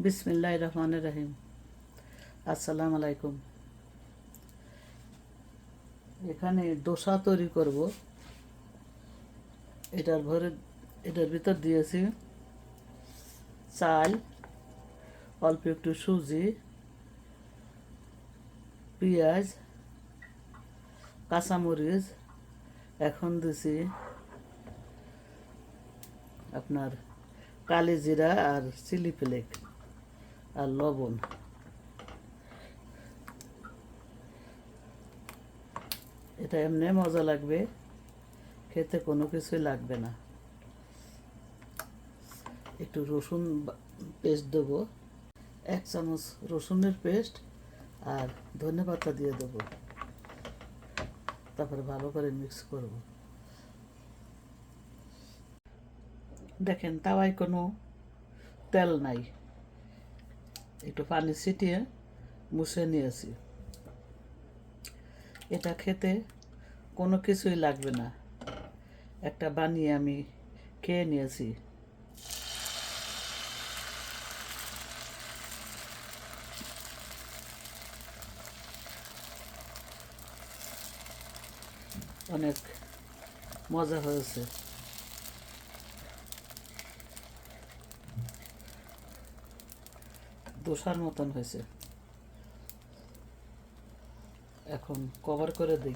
বিসমিল্লাহির রহমানির রহিম। আসসালামু আলাইকুম। এখানে ডোসা তৈরি করব। এটার ভিতর দিয়েছি চাল, অল্প একটু সুজি, পেঁয়াজ, কাঁচামরিচ, এখন দিছি আপনার কালি জিরা আর চিলি ফ্লেক আর লবণ। এটা এমনি মজা লাগবে, খেতে কোনো কিছুই লাগবে না। একটু রসুন পেস্ট দেবো, 1 চামচ রসুনের পেস্ট আর ধনেপাতা দিয়ে দেবো। তারপরে ভালো করে মিক্স করব। দেখেন তাওয়ায় কোনো তেল নাই, একটু পানি ছিটিয়ে মুছে নিয়েছি। এটা খেতে কোনো কিছুই লাগবে না, একটা বানিয়ে আমি খেয়ে নিয়েছি। অনেক মজা হয়েছে। দোসার মতন হয়েছে। এখন কভার করে দিই।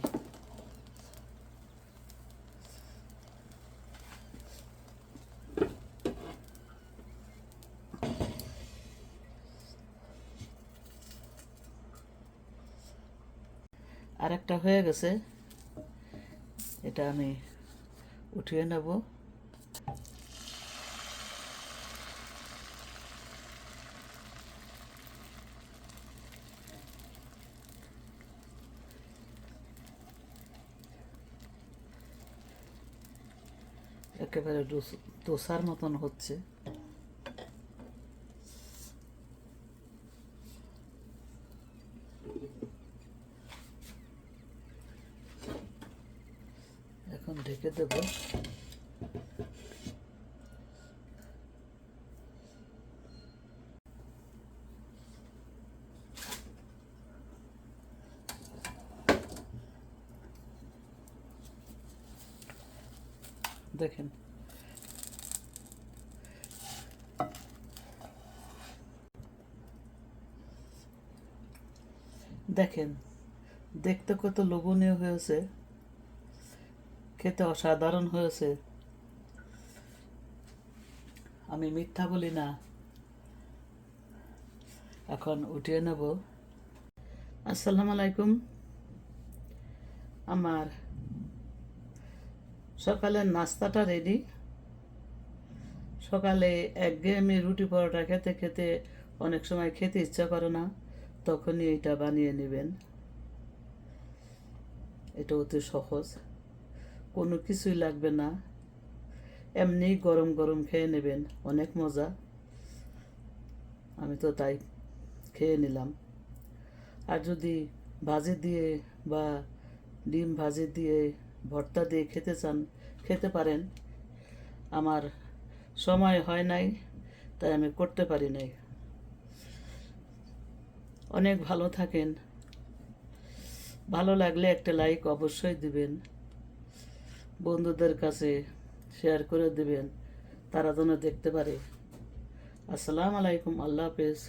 আরেকটা হয়ে গেছে, এটা আমি উঠিয়ে নেব। একেবারে দোসার মতন হচ্ছে। এখন ঢেকে দেব। দেখেন দেখেন দেখতে কত লোভনীয় হয়েছে, খেতে অসাধারণ হয়েছে। আমি মিথ্যা বলি না। এখন উঠিয়ে নেব। আসসালামু আলাইকুম। আমার সকালের নাস্তাটা রেডি। সকালে একঘেয়েমি রুটি পরোটা খেতে খেতে অনেক সময় খেতে ইচ্ছা করে না, তখনই এটা বানিয়ে নেবেন। এটা অতি সহজ, কোনো কিছুই লাগবে না, এমনি গরম গরম খেয়ে নেবেন, অনেক মজা। আমি তো তাই খেয়ে নিলাম। আর যদি ভাজি দিয়ে বা ডিম ভাজি দিয়ে ভর্তা দিয়ে খেতে চান খেতে পারেন। আমার সময় হয় নাই, তাই আমি করতে পারি নাই। অনেক ভালো থাকেন। ভালো লাগলে একটা লাইক অবশ্যই দিবেন, বন্ধুদের কাছে শেয়ার করে দিবেন, তারা যেন দেখতে পারে। আসসালামু আলাইকুম। আল্লাহ হাফেজ।